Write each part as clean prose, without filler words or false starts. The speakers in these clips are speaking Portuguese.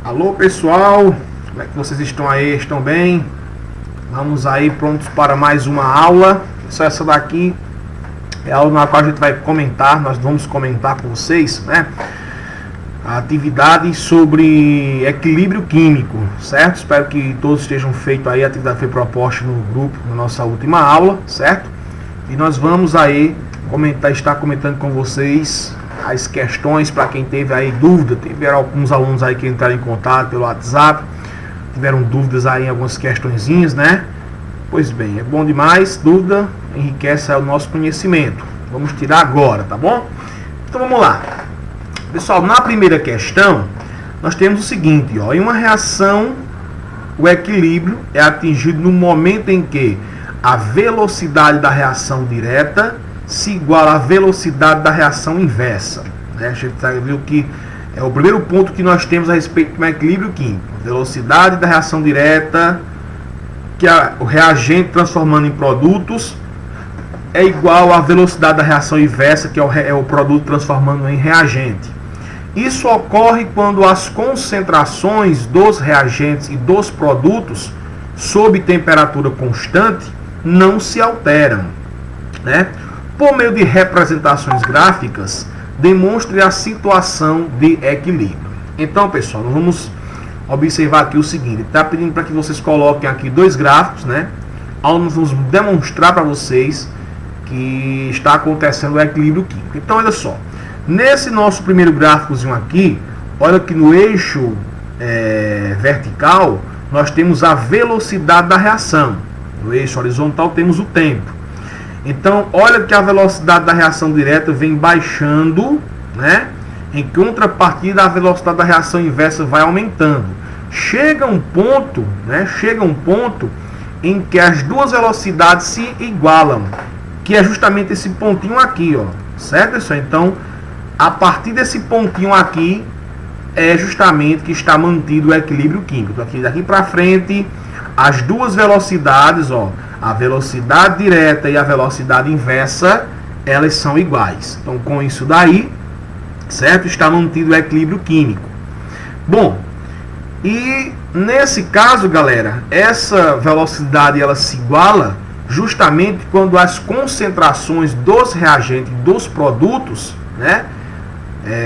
Alô pessoal, como é que vocês estão aí? Estão bem? Vamos aí prontos para mais uma aula. Só essa daqui é a aula na qual a gente vai comentar, nós vamos comentar com vocês, né? A atividade sobre equilíbrio químico, certo? Espero que todos estejam feitos aí. A atividade foi proposta no grupo, na nossa última aula, certo? E nós vamos aí estar comentando com vocês as questões para quem teve aí dúvida. Tiveram alguns alunos aí que entraram em contato pelo WhatsApp, tiveram dúvidas aí em algumas questõezinhas, né? Pois bem, é bom demais, dúvida enriquece o nosso conhecimento. Vamos tirar agora, tá bom? Então vamos lá. Pessoal, na primeira questão, nós temos o seguinte, ó, em uma reação, o equilíbrio é atingido no momento em que a velocidade da reação direta se iguala à velocidade da reação inversa. Né? A gente viu que é o primeiro ponto que nós temos a respeito do equilíbrio químico. Velocidade da reação direta, que é o reagente transformando em produtos, é igual à velocidade da reação inversa, que é o produto transformando em reagente. Isso ocorre quando as concentrações dos reagentes e dos produtos sob temperatura constante não se alteram, né? Por meio de representações gráficas, demonstre a situação de equilíbrio. Então, pessoal, nós vamos observar aqui o seguinte. Está pedindo para que vocês coloquem aqui dois gráficos, né? Onde nós vamos demonstrar para vocês que está acontecendo o equilíbrio químico. Então, olha só. Nesse nosso primeiro gráficozinho aqui, olha que no eixo vertical, nós temos a velocidade da reação. No eixo horizontal temos o tempo. Então, olha que a velocidade da reação direta vem baixando, né? Em contrapartida, a velocidade da reação inversa vai aumentando. Chega um ponto, né? Chega um ponto em que as duas velocidades se igualam, que é justamente esse pontinho aqui, ó. Certo, pessoal? Então, a partir desse pontinho aqui, é justamente que está mantido o equilíbrio químico. Então, aqui daqui para frente, as duas velocidades, ó, a velocidade direta e a velocidade inversa, elas são iguais. Então, com isso daí, certo? Está mantido o equilíbrio químico. Bom, e nesse caso, galera, essa velocidade ela se iguala justamente quando as concentrações dos reagentes, dos produtos, né,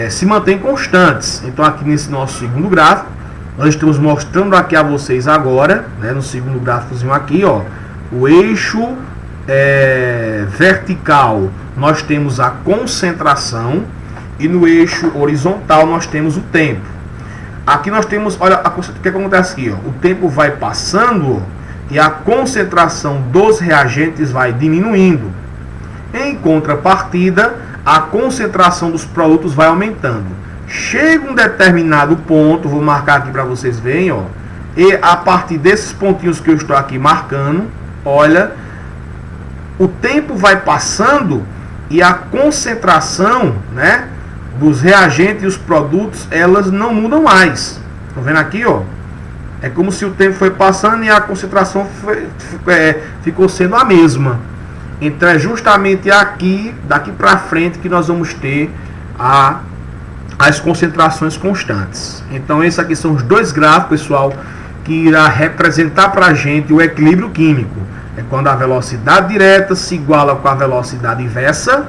se mantêm constantes. Então, aqui nesse nosso segundo gráfico, nós estamos mostrando aqui a vocês agora, né, no segundo gráficozinho aqui, ó, o eixo vertical nós temos a concentração e no eixo horizontal nós temos o tempo. Aqui nós temos, olha o que acontece aqui, ó, o tempo vai passando e a concentração dos reagentes vai diminuindo. Em contrapartida, a concentração dos produtos vai aumentando. Chega um determinado ponto, vou marcar aqui para vocês verem, ó, e a partir desses pontinhos que eu estou aqui marcando, olha, o tempo vai passando e a concentração, né, dos reagentes e os produtos, elas não mudam mais. Estão vendo aqui, ó? É como se o tempo foi passando e a concentração ficou sendo a mesma. Então é justamente aqui, daqui para frente, que nós vamos ter as concentrações constantes. Então esses aqui são os dois gráficos, pessoal, que irá representar para a gente o equilíbrio químico. É quando a velocidade direta se iguala com a velocidade inversa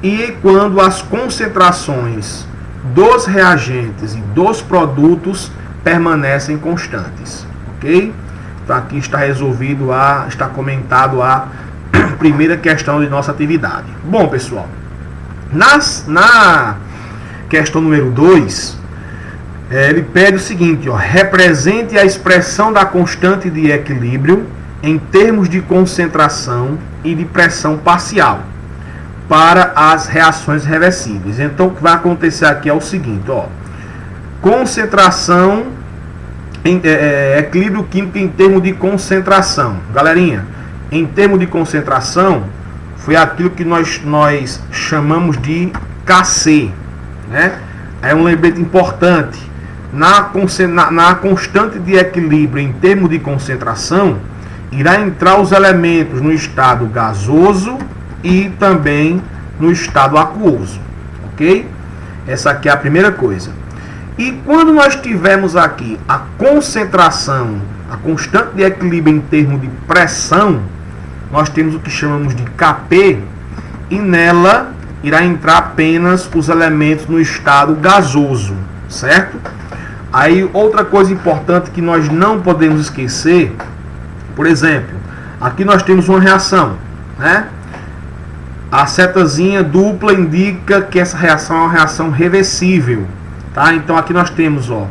e quando as concentrações dos reagentes e dos produtos permanecem constantes, ok? Então aqui está resolvido, está comentado a primeira questão de nossa atividade. Bom, pessoal, na questão número 2, ele pede o seguinte, ó, represente a expressão da constante de equilíbrio em termos de concentração e de pressão parcial para as reações reversíveis. Então, o que vai acontecer aqui é o seguinte, ó, concentração, equilíbrio químico em termos de concentração. Galerinha, em termos de concentração, foi aquilo que nós chamamos de Kc, né? É um lembrete importante. Na constante de equilíbrio em termos de concentração, irá entrar os elementos no estado gasoso e também no estado aquoso, ok? Essa aqui é a primeira coisa. E quando nós tivermos aqui a concentração, a constante de equilíbrio em termos de pressão, nós temos o que chamamos de Kp, e nela irá entrar apenas os elementos no estado gasoso, certo? Aí outra coisa importante que nós não podemos esquecer, por exemplo, aqui nós temos uma reação, né? A setazinha dupla indica que essa reação é uma reação reversível, tá? Então aqui nós temos, ó,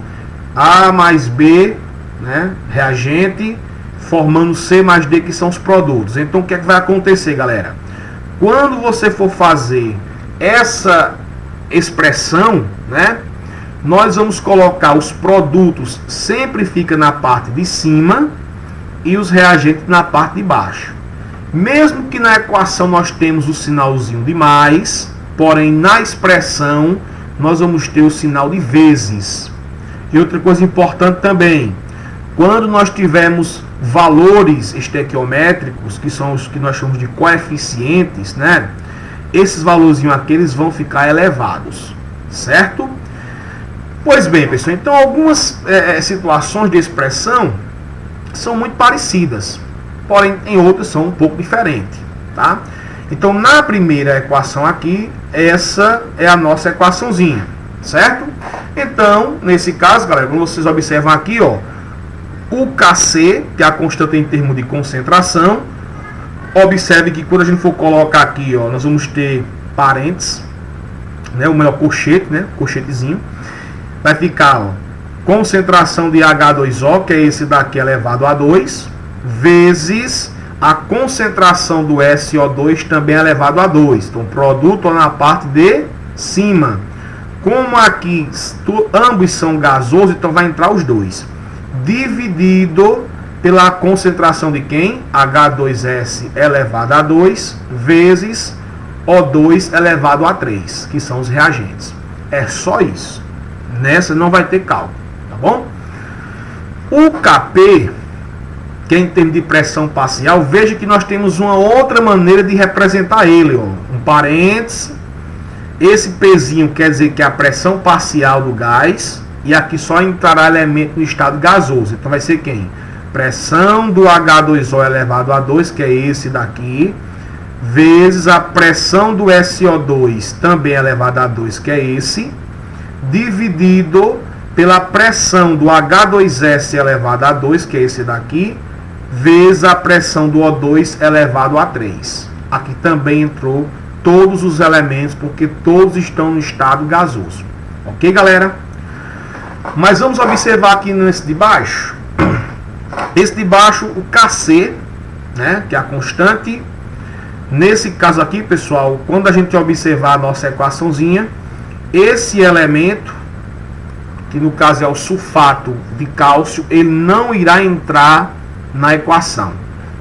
A mais B, né, reagente, formando C mais D, que são os produtos. Então o que é que vai acontecer, galera? Quando você for fazer essa expressão, né, nós vamos colocar os produtos, sempre fica na parte de cima, e os reagentes na parte de baixo. Mesmo que na equação nós temos o sinalzinho de mais, porém na expressão nós vamos ter o sinal de vezes. E outra coisa importante também, quando nós tivermos valores estequiométricos, que são os que nós chamamos de coeficientes, né? Esses valorzinhos aqui eles vão ficar elevados, certo? Pois bem, pessoal, então algumas situações de expressão são muito parecidas, porém em outras são um pouco diferentes, tá? Então na primeira equação aqui, essa é a nossa equaçãozinha, certo? Então, nesse caso, galera, como vocês observam aqui, ó, o Kc, que é a constante em termos de concentração, observe que quando a gente for colocar aqui, ó, nós vamos ter parênteses, né, o melhor colchete, né, colchetezinho, vai ficar, ó, concentração de H2O, que é esse daqui elevado a 2, vezes a concentração do SO2 também elevado a 2. Então, produto na parte de cima. Como aqui ambos são gasosos, então vai entrar os dois. Dividido pela concentração de quem? H2S elevado a 2, vezes O2 elevado a 3, que são os reagentes. É só isso. Nessa não vai ter cálculo. Tá bom? O Kp, que é em termos de pressão parcial, veja que nós temos uma outra maneira de representar ele, ó. Um parênteses, esse Pzinho quer dizer que é a pressão parcial do gás, e aqui só entrará elemento no estado gasoso. Então vai ser quem? Pressão do H2O elevado a 2, que é esse daqui, vezes a pressão do SO2 também elevado a 2, que é esse, dividido pela pressão do H2S elevado a 2, que é esse daqui, vezes a pressão do O2 elevado a 3. Aqui também entrou todos os elementos, porque todos estão no estado gasoso. Ok, galera? Mas vamos observar aqui nesse de baixo. Esse de baixo, o Kc, né, que é a constante. Nesse caso aqui, pessoal, quando a gente observar a nossa equaçãozinha, esse elemento, que no caso é o sulfato de cálcio, ele não irá entrar na equação.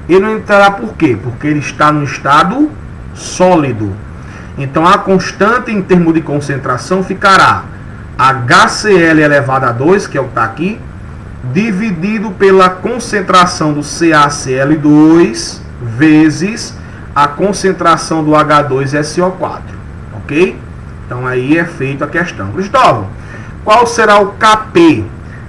Ele não entrará por quê? Porque ele está no estado sólido. Então a constante em termos de concentração ficará HCl elevado a 2, que é o que está aqui, dividido pela concentração do CaCl2 vezes a concentração do H2SO4. Ok? Então aí é feita a questão. Cristóvão, qual será o Kp?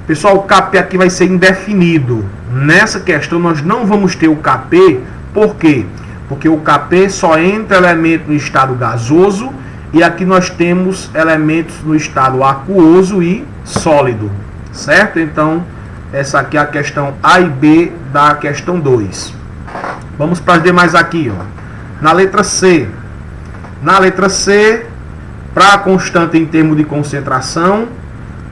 Pessoal, o Kp aqui vai ser indefinido. Nessa questão nós não vamos ter o Kp. Por quê? Porque o Kp só entra elemento no estado gasoso, e aqui nós temos elementos no estado aquoso e sólido. Certo? Então, essa aqui é a questão A e B da questão 2. Vamos para as demais aqui, ó. Na letra C. Na letra C, para a constante em termos de concentração,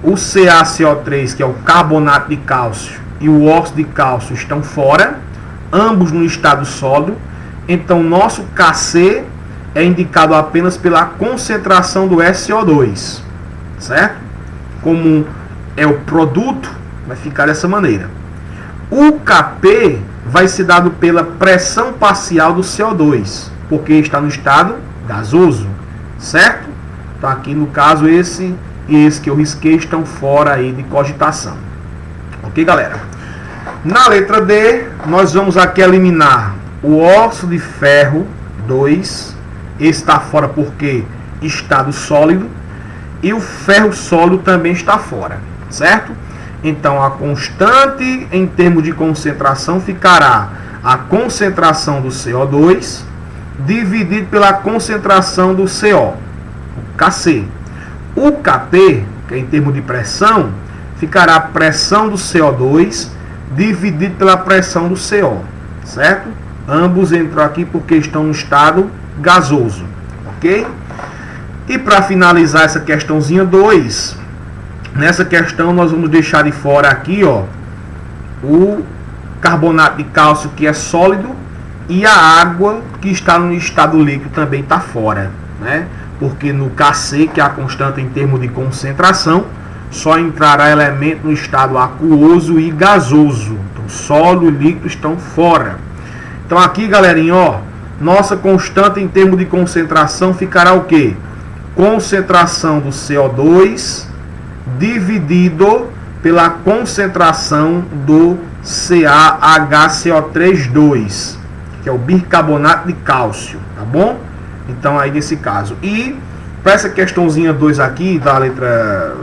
o CaCO3, que é o carbonato de cálcio, e o óxido de cálcio estão fora, ambos no estado sólido. Então, nosso Kc é indicado apenas pela concentração do SO2, certo? Como é o produto, vai ficar dessa maneira. O Kp vai ser dado pela pressão parcial do CO2, porque está no estado gasoso, certo? Então, aqui no caso, esse e esse que eu risquei estão fora aí de cogitação. Ok, galera? Na letra D, nós vamos aqui eliminar o óxido de ferro 2. Esse está fora porque estado sólido. e o ferro sólido também está fora, certo? Então a constante em termos de concentração ficará a concentração do CO2 dividido pela concentração do CO, o Kc. O Kp, que é em termos de pressão, ficará a pressão do CO2 dividido pela pressão do CO, certo? Ambos entram aqui porque estão no estado gasoso, ok? E para finalizar essa questãozinha 2, nessa questão nós vamos deixar de fora aqui, ó, o carbonato de cálcio, que é sólido, e a água, que está no estado líquido, também está fora, né? Porque no Kc, que é a constante em termos de concentração, só entrará elemento no estado aquoso e gasoso. Então sólido e líquido estão fora. Então aqui, galerinha, ó, nossa constante em termos de concentração ficará o quê? Concentração do CO2 dividido pela concentração do CaHCO3,2, que é o bicarbonato de cálcio, tá bom? Então aí nesse caso. E para essa questãozinha 2 aqui, da letra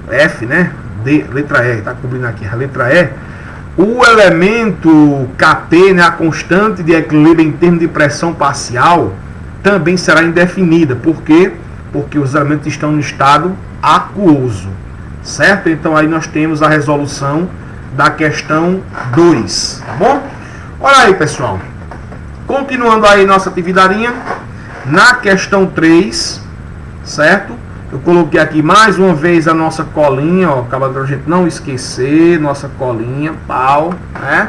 F, né? Letra E, tá cobrindo aqui a letra E. O elemento Kp, né, a constante de equilíbrio em termos de pressão parcial, também será indefinida. Por quê? Porque os elementos estão no estado aquoso, certo? Então aí nós temos a resolução da questão 2, tá bom? Olha aí, pessoal. Continuando aí nossa atividadinha, na questão 3, certo? Eu coloquei aqui mais uma vez a nossa colinha, ó, para a gente não esquecer, nossa colinha, pau, né?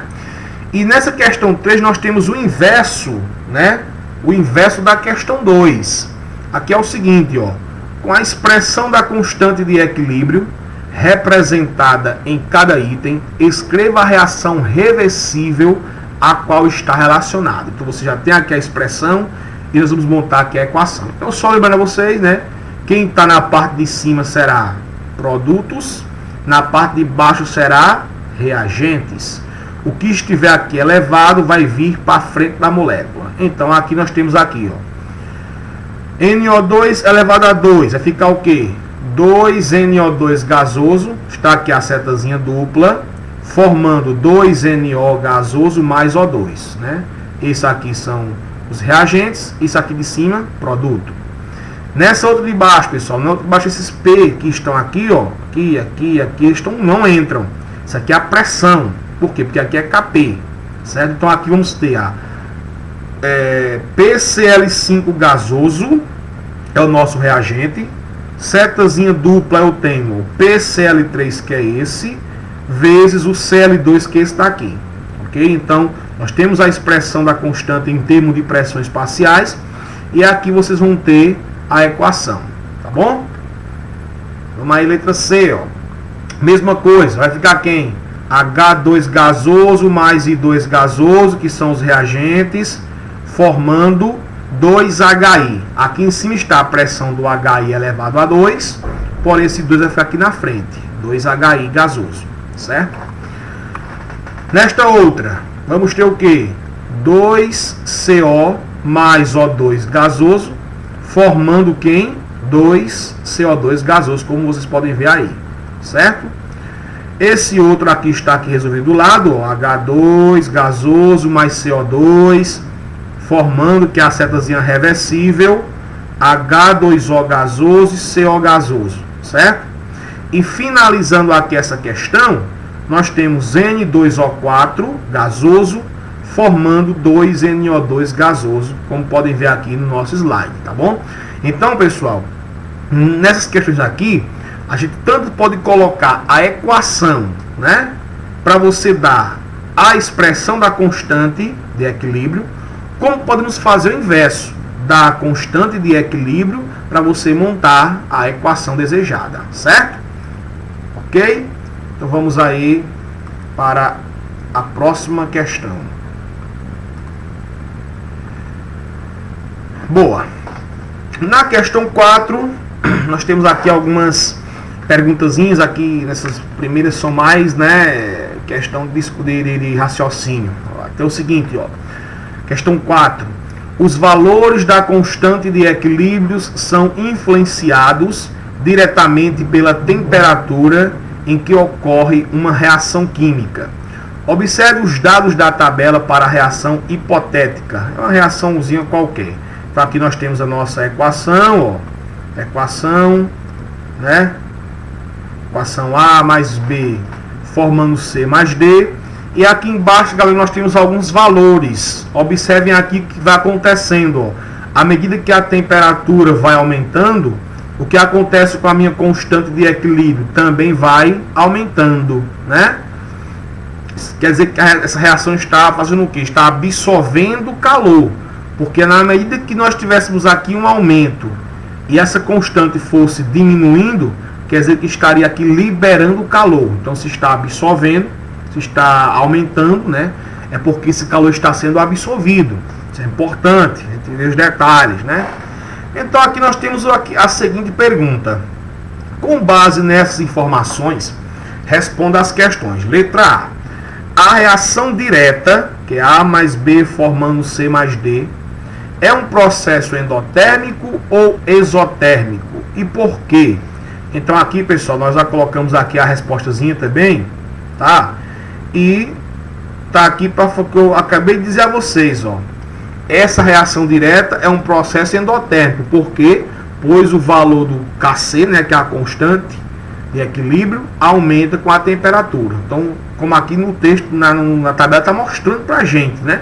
E nessa questão 3 nós temos o inverso, né? O inverso da questão 2. Aqui é o seguinte, ó, com a expressão da constante de equilíbrio representada em cada item, escreva a reação reversível a qual está relacionado. Então você já tem aqui a expressão e nós vamos montar aqui a equação. Então só lembrando a vocês, né? Quem está na parte de cima será produtos, na parte de baixo será reagentes. O que estiver aqui elevado vai vir para frente da molécula. Então aqui nós temos aqui, ó, NO2 elevado a 2, vai ficar o quê? 2NO2 gasoso, está aqui a setazinha dupla, formando 2NO gasoso mais O2, né? Isso aqui são os reagentes, isso aqui de cima, produto. Nessa outra de baixo, pessoal, na outra de baixo, esses P que estão aqui, ó, aqui, estão, não entram. Isso aqui é a pressão. Por quê? Porque aqui é Kp, certo? Então aqui vamos ter a PCl5 gasoso, é o nosso reagente. Setazinha dupla eu tenho o PCl3, que é esse, vezes o Cl2, que está aqui. Ok? Então nós temos a expressão da constante em termos de pressões parciais. E aqui vocês vão ter a equação, tá bom? Vamos aí, letra C, ó. Mesma coisa, vai ficar quem? H2 gasoso mais I2 gasoso, que são os reagentes, formando 2HI. Aqui em cima está a pressão do HI elevado a 2, porém esse 2 vai ficar aqui na frente, 2HI gasoso, certo? Nesta outra, vamos ter o que? 2CO mais O2 gasoso, formando quem? 2CO2 gasoso, como vocês podem ver aí, certo? Esse outro aqui está aqui resolvido do lado, ó, H2 gasoso mais CO2, formando que é a setazinha reversível, H2O gasoso e CO gasoso, certo? E finalizando aqui essa questão, nós temos N2O4 gasoso, formando 2NO2 gasoso, como podem ver aqui no nosso slide, tá bom? Então, pessoal, nessas questões aqui, a gente tanto pode colocar a equação, né, para você dar a expressão da constante de equilíbrio, como podemos fazer o inverso da constante de equilíbrio para você montar a equação desejada, certo? Ok? Então vamos aí para a próxima questão. Boa. Na questão 4, nós temos aqui algumas perguntazinhas aqui, nessas primeiras são mais, né, questão de raciocínio. Então é o seguinte, ó. Questão 4. Os valores da constante de equilíbrios são influenciados diretamente pela temperatura em que ocorre uma reação química. Observe os dados da tabela para a reação hipotética. É uma reaçãozinha qualquer. Então aqui nós temos a nossa equação, ó. Equação, né? Equação A mais B formando C mais D. E aqui embaixo, galera, nós temos alguns valores. Observem aqui o que vai acontecendo, ó. À medida que a temperatura vai aumentando, o que acontece com a minha constante de equilíbrio também vai aumentando, né? Quer dizer que essa reação está fazendo o quê? Está absorvendo calor. Porque na medida que nós tivéssemos aqui um aumento e essa constante fosse diminuindo, quer dizer que estaria aqui liberando calor. Então, se está absorvendo, se está aumentando, né? É porque esse calor está sendo absorvido. Isso é importante, entender os detalhes, né? Então, aqui nós temos a seguinte pergunta. Com base nessas informações, responda as questões. Letra A. A reação direta, que é A mais B formando C mais D, é um processo endotérmico ou exotérmico? E por quê? Então aqui, pessoal, nós já colocamos aqui a respostazinha também, tá? E tá aqui para o que eu acabei de dizer a vocês, ó. Essa reação direta é um processo endotérmico. Por quê? Pois o valor do Kc, né, que é a constante de equilíbrio, aumenta com a temperatura. Então, como aqui no texto, na tabela está mostrando para a gente, né?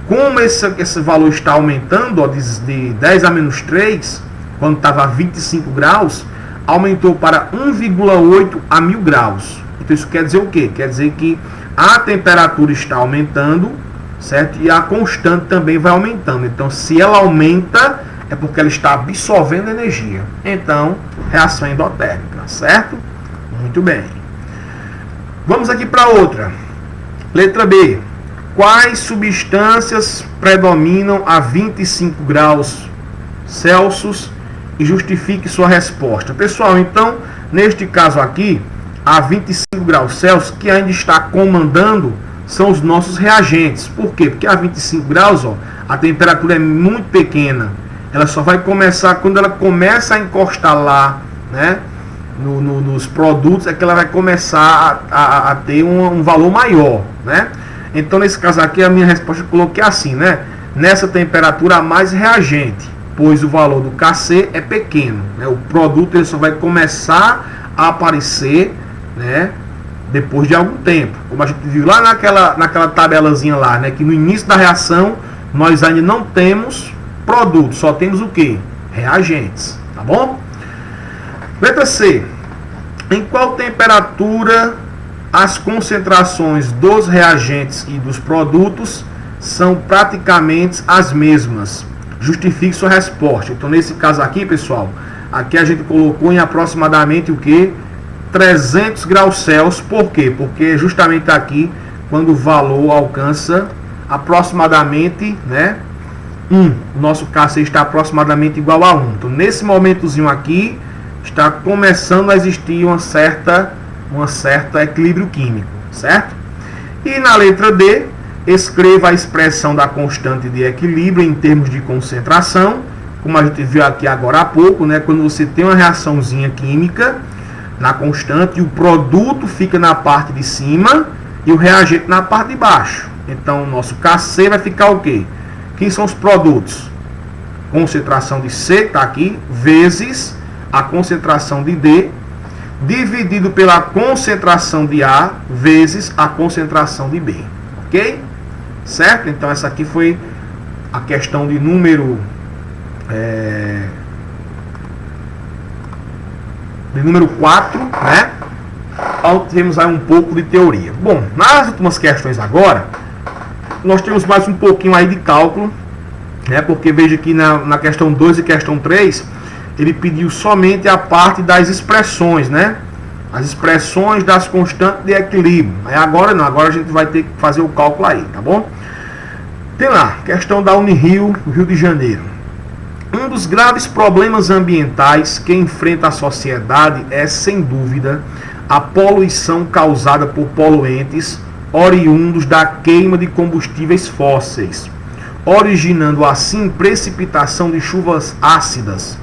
Como esse valor está aumentando, ó, de 10 a menos 3, quando estava a 25 graus, aumentou para 1,8 a 1000 graus. Então isso quer dizer o quê? Quer dizer que a temperatura está aumentando, certo? E a constante também vai aumentando. Então, se ela aumenta, é porque ela está absorvendo energia. Então, reação endotérmica, certo? Muito bem. Vamos aqui para outra. Letra B. Quais substâncias predominam a 25 graus Celsius e justifique sua resposta? Pessoal, então, neste caso aqui, a 25 graus Celsius, que ainda está comandando, são os nossos reagentes. Por quê? Porque a 25 graus, ó, a temperatura é muito pequena. Ela só vai começar quando ela começa a encostar lá, né, nos produtos, é que ela vai começar a ter um valor maior, né? Então, nesse caso aqui, a minha resposta eu coloquei assim, né? Nessa temperatura, há mais reagente, pois o valor do Kc é pequeno, né? O produto ele só vai começar a aparecer, né, depois de algum tempo. Como a gente viu lá naquela tabelazinha lá, né? Que no início da reação, nós ainda não temos produto, só temos o que? Reagentes, tá bom? Letra C. Em qual temperatura as concentrações dos reagentes e dos produtos são praticamente as mesmas? Justifique sua resposta. Então, nesse caso aqui, pessoal, aqui a gente colocou em aproximadamente o que? 300 graus Celsius. Por quê? Porque justamente aqui, quando o valor alcança aproximadamente, né, 1, o nosso Kc está aproximadamente igual a 1. Então, nesse momentozinho aqui, está começando a existir uma certa equilíbrio químico, certo? E na letra D, escreva a expressão da constante de equilíbrio em termos de concentração, como a gente viu aqui agora há pouco, né? Quando você tem uma reaçãozinha química na constante e o produto fica na parte de cima e o reagente na parte de baixo. Então, o nosso Kc vai ficar o quê? Quem são os produtos? Concentração de C, está aqui, vezes a concentração de D, dividido pela concentração de A, vezes a concentração de B. Ok? Certo? Então, essa aqui foi a questão de número 4, né? Temos aí um pouco de teoria. Bom, nas últimas questões agora, nós temos mais um pouquinho aí de cálculo, né? Porque veja que na questão 2 e questão 3, ele pediu somente a parte das expressões, né? As expressões das constantes de equilíbrio. Aí agora não, agora a gente vai ter que fazer o cálculo aí, tá bom? Tem lá, questão da Unirio, Rio de Janeiro. Um dos graves problemas ambientais que enfrenta a sociedade é, sem dúvida, a poluição causada por poluentes oriundos da queima de combustíveis fósseis, originando assim precipitação de chuvas ácidas.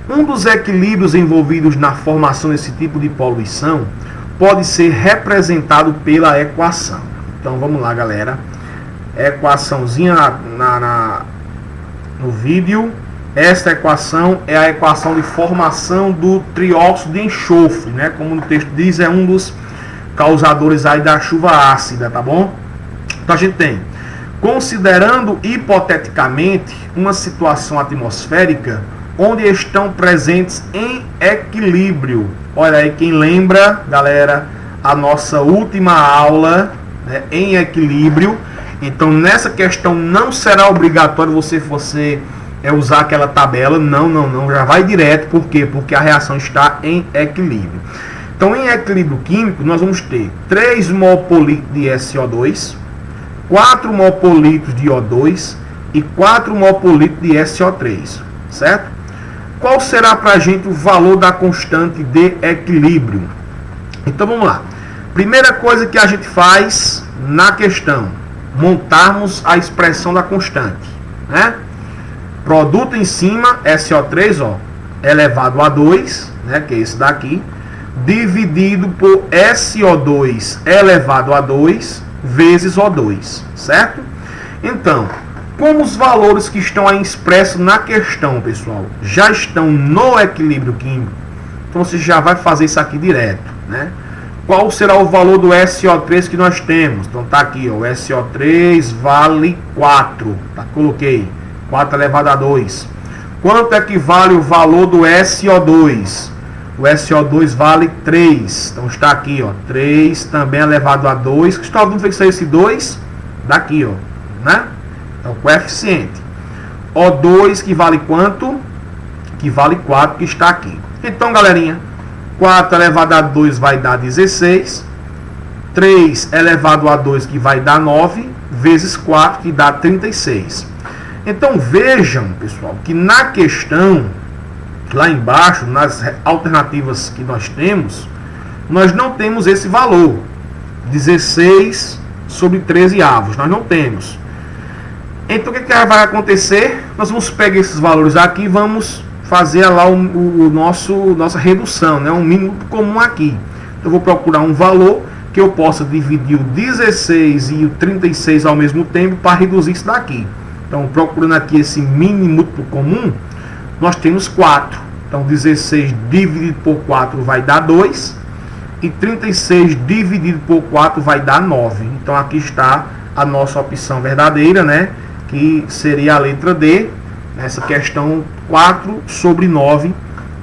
Um dos equilíbrios envolvidos na formação desse tipo de poluição pode ser representado pela equação. Então vamos lá, galera. Equaçãozinha no vídeo. Esta equação é a equação de formação do trióxido de enxofre, né? Como no texto diz, é um dos causadores aí da chuva ácida, tá bom? Então a gente tem, considerando hipoteticamente uma situação atmosférica onde estão presentes em equilíbrio. Olha aí, quem lembra, galera, a nossa última aula, né, em equilíbrio. Então nessa questão não será obrigatório você usar aquela tabela, não, já vai direto. Por quê? Porque a reação está em equilíbrio. Então em equilíbrio químico nós vamos ter 3 mol por litro de SO2, 4 mol por litro de O2 e 4 mol por litro de SO3, certo? Qual será para a gente o valor da constante de equilíbrio? Então vamos lá. Primeira coisa que a gente faz na questão, montarmos a expressão da constante, né? Produto em cima, SO3, ó, elevado a 2, né, que é esse daqui, dividido por SO2 elevado a 2 vezes O2, certo? Então, como os valores que estão aí expressos na questão, pessoal, já estão no equilíbrio químico, então você já vai fazer isso aqui direto, né? Qual será o valor do SO3 que nós temos? Então tá aqui, ó, o SO3 vale 4, tá? Coloquei 4 elevado a 2. Quanto equivale o valor do SO2? O SO2 vale 3. Então está aqui, ó, 3 também elevado a 2. Que está vendo que saiu esse 2? Daqui, ó, né? Então, coeficiente. O2 que vale quanto? Que vale 4, que está aqui. Então, galerinha, 4 elevado a 2 vai dar 16. 3 elevado a 2 que vai dar 9, vezes 4 que dá 36. Então vejam, pessoal, que na questão, lá embaixo, nas alternativas que nós temos, nós não temos esse valor, 16 sobre 13 avos, nós não temos. Então o que vai acontecer? Nós vamos pegar esses valores aqui e vamos fazer lá nossa redução, né? Um mínimo comum aqui. Então eu vou procurar um valor que eu possa dividir o 16 e o 36 ao mesmo tempo para reduzir isso daqui. Então, procurando aqui esse mínimo múltiplo comum, nós temos 4. Então, 16 dividido por 4 vai dar 2. E 36 dividido por 4 vai dar 9. Então, aqui está a nossa opção verdadeira, né? Que seria a letra D. Nessa questão, 4 sobre 9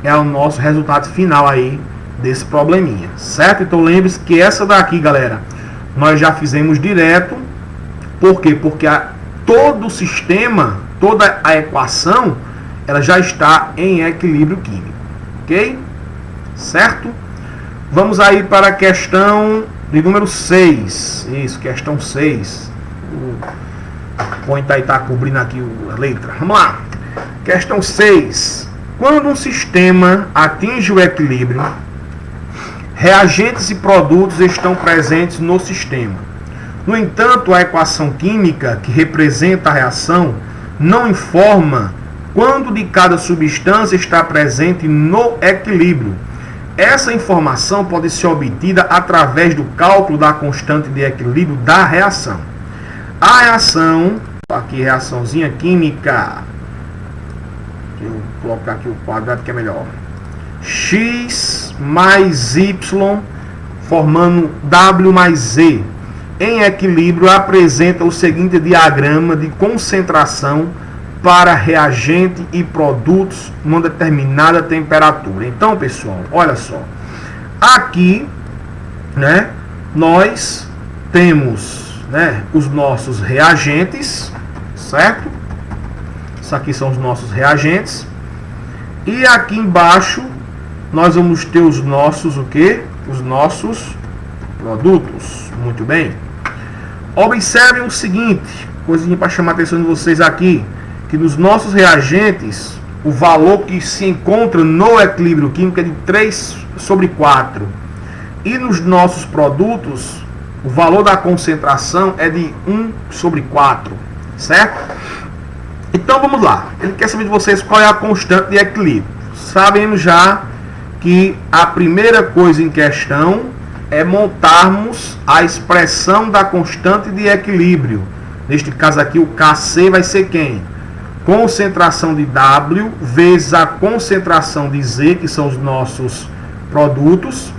é o nosso resultado final aí desse probleminha, certo? Então, lembre-se que essa daqui, galera, nós já fizemos direto. Por quê? Porque todo o sistema, toda a equação, ela já está em equilíbrio químico, ok? Certo? Vamos aí para a questão de número 6. Isso, questão 6. O point aí está cobrindo aqui a letra. Vamos lá. Questão 6. Quando um sistema atinge o equilíbrio, reagentes e produtos estão presentes no sistema. No entanto, a equação química que representa a reação não informa quando de cada substância está presente no equilíbrio. Essa informação pode ser obtida através do cálculo da constante de equilíbrio da reação. A reação, aqui reaçãozinha química, eu vou colocar aqui o quadrado que é melhor, X mais Y formando W mais Z. Em equilíbrio, apresenta o seguinte diagrama de concentração para reagente e produtos numa determinada temperatura. Então, pessoal, olha só. Aqui, né, nós temos, né, os nossos reagentes, certo? Isso aqui são os nossos reagentes. E aqui embaixo, nós vamos ter os nossos, o quê? Os nossos produtos. Muito bem. Observem o seguinte, coisinha para chamar a atenção de vocês aqui, que nos nossos reagentes, o valor que se encontra no equilíbrio químico é de 3 sobre 4. E nos nossos produtos, o valor da concentração é de 1 sobre 4, certo? Então vamos lá. Ele quer saber de vocês qual é a constante de equilíbrio. sabemos já que a primeira coisa em questão é montarmos a expressão da constante de equilíbrio. Neste caso aqui, o Kc vai ser quem? Concentração de W vezes a concentração de Z, que são os nossos produtos,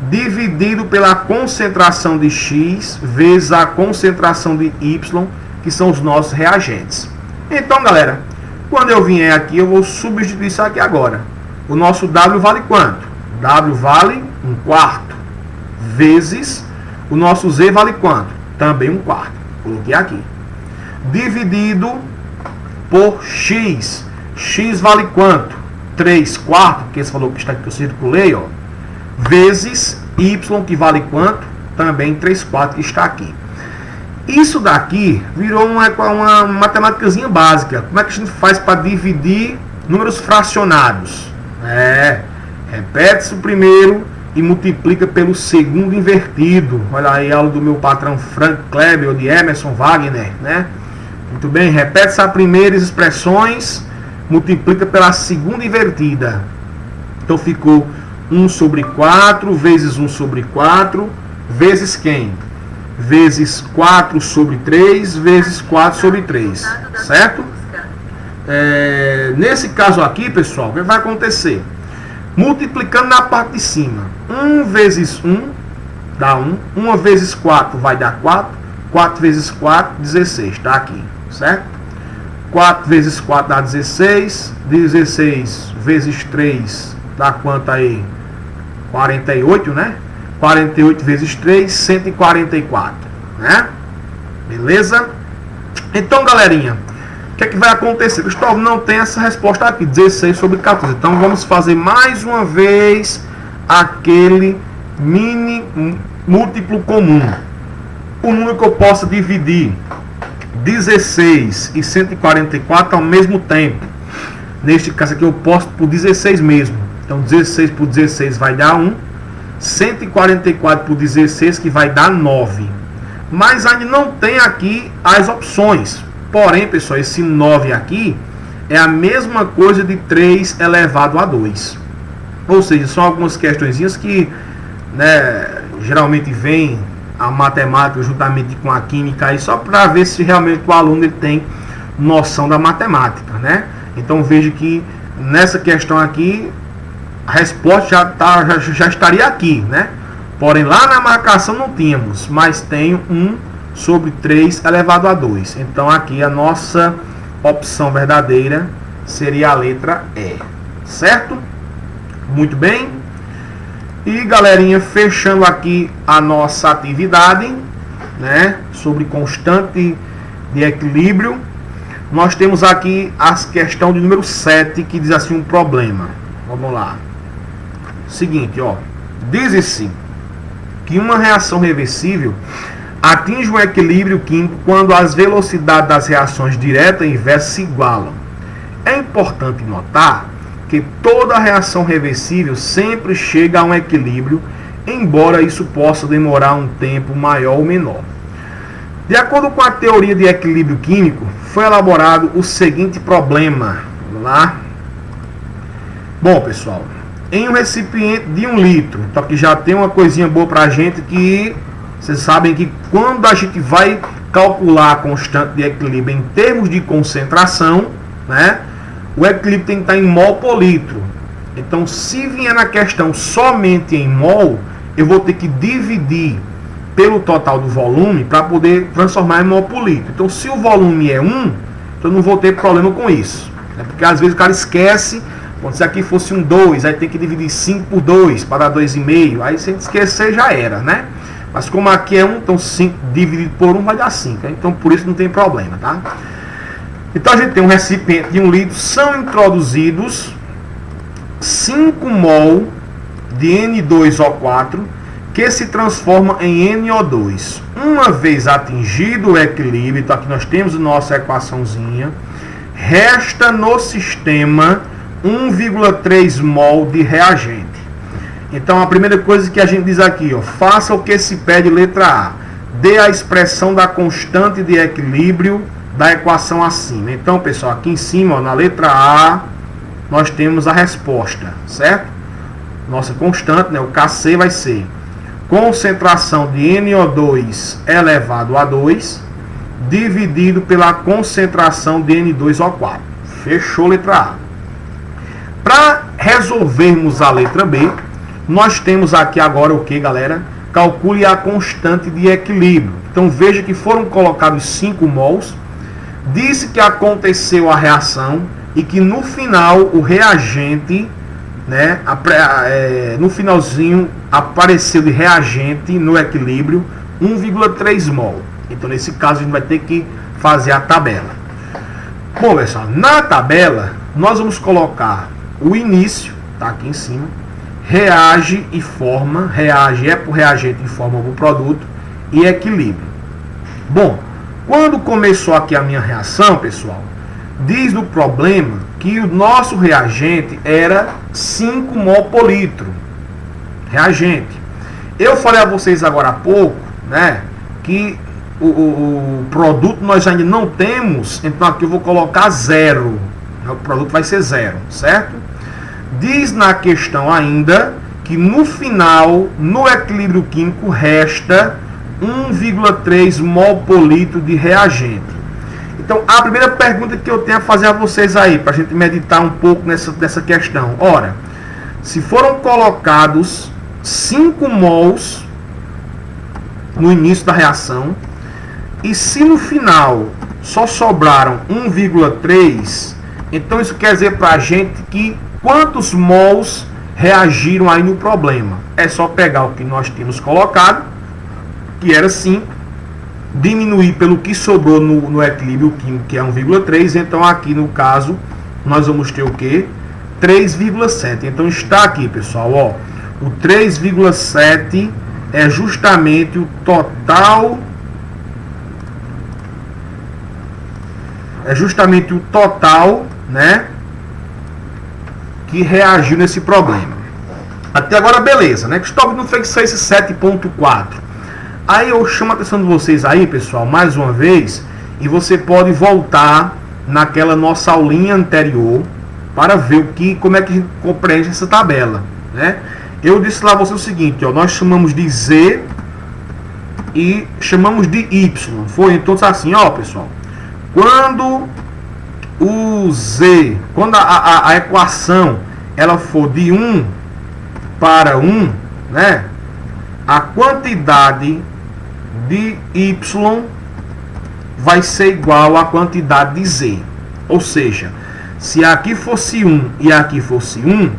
dividido pela concentração de X vezes a concentração de Y, que são os nossos reagentes. Então, galera, quando eu vier aqui, eu vou substituir isso aqui agora. O nosso W vale quanto? W vale 1/4. Vezes o nosso Z vale quanto? Também 1/4. Coloquei aqui. Dividido por X. X vale quanto? 3/4, porque esse valor que está aqui que eu circulei, ó. Vezes Y, que vale quanto? Também 3/4, que está aqui. Isso daqui virou uma matemáticazinha básica. Como é que a gente faz para dividir números fracionados? Repete-se o primeiro e multiplica pelo segundo invertido. Olha aí a aula do meu patrão Frank Kleber ou de Emerson Wagner, né? Muito bem, repete-se as primeiras expressões, multiplica pela segunda invertida. Então ficou 1/4 vezes 1/4 vezes quem? Vezes 4/3 vezes 4/3, certo? Nesse caso aqui, pessoal, o que vai acontecer? Multiplicando na parte de cima, 1 vezes 1 dá 1, 1 vezes 4 vai dar 4, 4 vezes 4, 16, está aqui, certo? 4 vezes 4 dá 16, 16 vezes 3 dá quanto aí? 48, né? 48 vezes 3, 144, né? Beleza? Então, galerinha, o que é que vai acontecer? Gustavo, não tem essa resposta aqui, 16/14. Então, vamos fazer mais uma vez aquele mini múltiplo comum. O número que eu possa dividir 16 e 144 ao mesmo tempo. Neste caso aqui, eu posso por 16 mesmo. Então, 16 por 16 vai dar 1. 144 por 16, que vai dar 9. Mas ainda não tem aqui as opções. Porém, pessoal, esse 9 aqui é a mesma coisa de 3 elevado a 2. Ou seja, são algumas questõezinhas que, né, geralmente vem a matemática juntamente com a química aí, só para ver se realmente o aluno ele tem noção da matemática, né? Então veja que nessa questão aqui a resposta já estaria aqui, né? Porém lá na marcação não tínhamos, mas tem 1/3 elevado a 2. Então aqui a nossa opção verdadeira seria a letra E, certo? Muito bem. E galerinha, fechando aqui a nossa atividade, né, sobre constante de equilíbrio, nós temos aqui a questão de número 7, que diz assim um problema. Vamos lá. Seguinte, ó, diz-se que uma reação reversível atinge um equilíbrio químico quando as velocidades das reações direta e inversa se igualam. É importante notar que toda reação reversível sempre chega a um equilíbrio, embora isso possa demorar um tempo maior ou menor. De acordo com a teoria de equilíbrio químico, foi elaborado o seguinte problema. Vamos lá. Bom, pessoal, em um recipiente de 1 litro, então aqui já tem uma coisinha boa para a gente, que vocês sabem que quando a gente vai calcular a constante de equilíbrio em termos de concentração, né, o equilíbrio tem que estar em mol por litro. Então, se vier na questão somente em mol, eu vou ter que dividir pelo total do volume para poder transformar em mol por litro. Então, se o volume é 1, então eu não vou ter problema com isso, né? Porque às vezes o cara esquece, quando se aqui fosse um 2, aí tem que dividir 5 por 2 para dar 2,5. Aí se a gente esquecer já era, né? Mas como aqui é 1, então 5 dividido por 1 vai dar 5. Então por isso não tem problema, tá? Então a gente tem um recipiente de 1 litro, são introduzidos 5 mol de N2O4, que se transforma em NO2. Uma vez atingido o equilíbrio, então aqui nós temos a nossa equaçãozinha, resta no sistema 1,3 mol de reagente. Então a primeira coisa que a gente diz aqui, ó, faça o que se pede, letra A. Dê a expressão da constante de equilíbrio da equação acima. Então, pessoal, aqui em cima, ó, na letra A, nós temos a resposta, certo? Nossa constante, né, o Kc vai ser concentração de NO2 elevado a 2 dividido pela concentração de N2O4. Fechou, letra A. Para resolvermos a letra B, nós temos aqui agora o que, galera? Calcule a constante de equilíbrio. Então veja que foram colocados 5 mols. Disse que aconteceu a reação e que no final o reagente, né, no finalzinho apareceu de reagente no equilíbrio 1,3 mol. Então nesse caso a gente vai ter que fazer a tabela. Bom, pessoal, na tabela nós vamos colocar o início, tá aqui em cima, reage e forma, reage é por reagente e forma o produto, e equilíbrio. Bom, quando começou aqui a minha reação, pessoal, diz no problema que o nosso reagente era 5 mol por litro. Reagente. Eu falei a vocês agora há pouco, né, que o produto nós ainda não temos, então aqui eu vou colocar 0. O produto vai ser 0, certo? Diz na questão ainda que no final, no equilíbrio químico, resta 1,3 mol por litro de reagente. Então, a primeira pergunta que eu tenho a fazer a vocês aí, para a gente meditar um pouco nessa questão. Ora, se foram colocados 5 mols no início da reação, e se no final só sobraram 1,3, então isso quer dizer para a gente que quantos mols reagiram aí no problema? É só pegar o que nós tínhamos colocado, que era 5, diminuir pelo que sobrou no equilíbrio químico, que é 1,3. Então aqui no caso nós vamos ter o que? 3,7. Então está aqui, pessoal, ó, o 3,7 é justamente o total, né, que reagiu nesse problema. Até agora beleza, né? Cristóvão não fez esse 7.4. Aí eu chamo a atenção de vocês aí, pessoal, mais uma vez, e você pode voltar naquela nossa aulinha anterior para ver como é que a gente compreende essa tabela, né? Eu disse lá a você o seguinte, ó, nós chamamos de Z e chamamos de Y. Foi então assim, ó, pessoal, quando o Z, quando a equação ela for de 1 para 1, né, a quantidade de Y vai ser igual à quantidade de Z. Ou seja, se aqui fosse 1 e aqui fosse 1,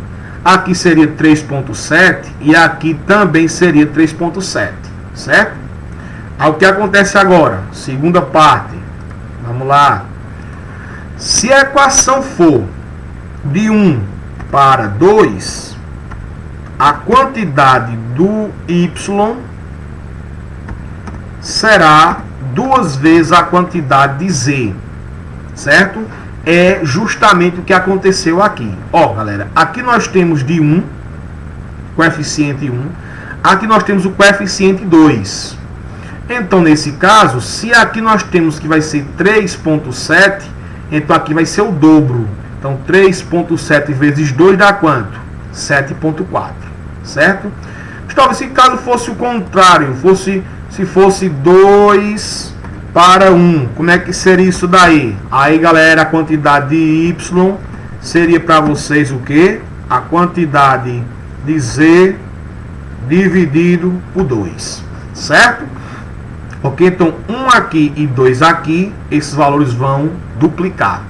aqui seria 3.7 e aqui também seria 3.7, certo? Aí o que acontece agora? Segunda parte. Vamos lá. Se a equação for de 1 para 2, a quantidade do Y será 2 vezes a quantidade de Z, certo? É justamente o que aconteceu aqui. Ó, galera, aqui nós temos de 1, coeficiente 1, aqui nós temos o coeficiente 2. Então, nesse caso, se aqui nós temos que vai ser 3.7, então aqui vai ser o dobro. Então 3.7 vezes 2 dá quanto? 7.4, certo? Talvez se caso fosse o contrário, se fosse 2 para 1, como é que seria isso daí? Aí, galera, a quantidade de Y seria para vocês o que? A quantidade de Z dividido por 2, certo? Ok, então 1 aqui e 2 aqui, esses valores vão duplicar.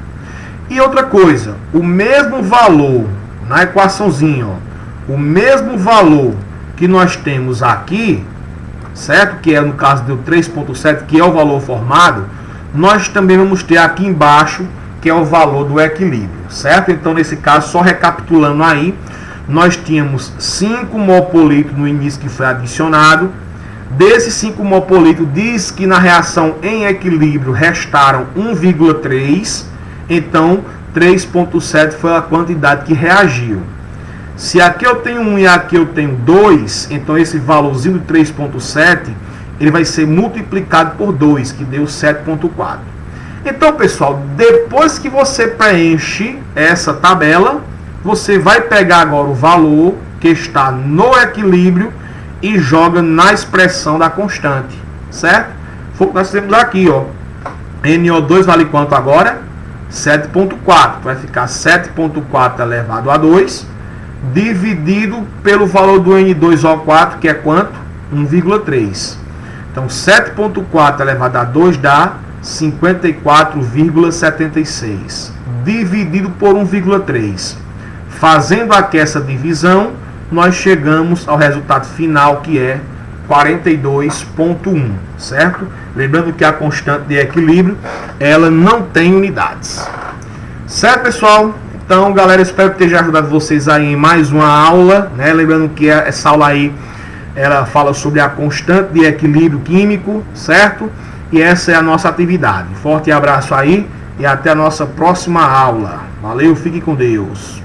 E outra coisa, o mesmo valor na equaçãozinha, ó, o mesmo valor que nós temos aqui, certo? Que é no caso do 3.7, que é o valor formado, nós também vamos ter aqui embaixo, que é o valor do equilíbrio, certo? Então nesse caso, só recapitulando aí, nós tínhamos 5 mol por litro no início que foi adicionado. Desses 5 mol por litro, diz que na reação em equilíbrio restaram 1,3, então 3,7 foi a quantidade que reagiu. Se aqui eu tenho 1 e aqui eu tenho 2, então esse valorzinho de 3,7 ele vai ser multiplicado por 2, que deu 7,4. Então, pessoal, depois que você preenche essa tabela, você vai pegar agora o valor que está no equilíbrio e joga na expressão da constante, certo? Foi o que nós temos aqui, ó. NO2 vale quanto agora? 7.4. Vai ficar 7.4 elevado a 2, dividido pelo valor do N2O4, que é quanto? 1,3. Então, 7.4 elevado a 2 dá 54,76. Dividido por 1,3. Fazendo aqui essa divisão, nós chegamos ao resultado final, que é 42,1, certo? Lembrando que a constante de equilíbrio, ela não tem unidades. Certo, pessoal? Então, galera, espero que tenha ajudado vocês aí em mais uma aula, né? Lembrando que essa aula aí, ela fala sobre a constante de equilíbrio químico, certo? E essa é a nossa atividade. Forte abraço aí e até a nossa próxima aula. Valeu, fique com Deus.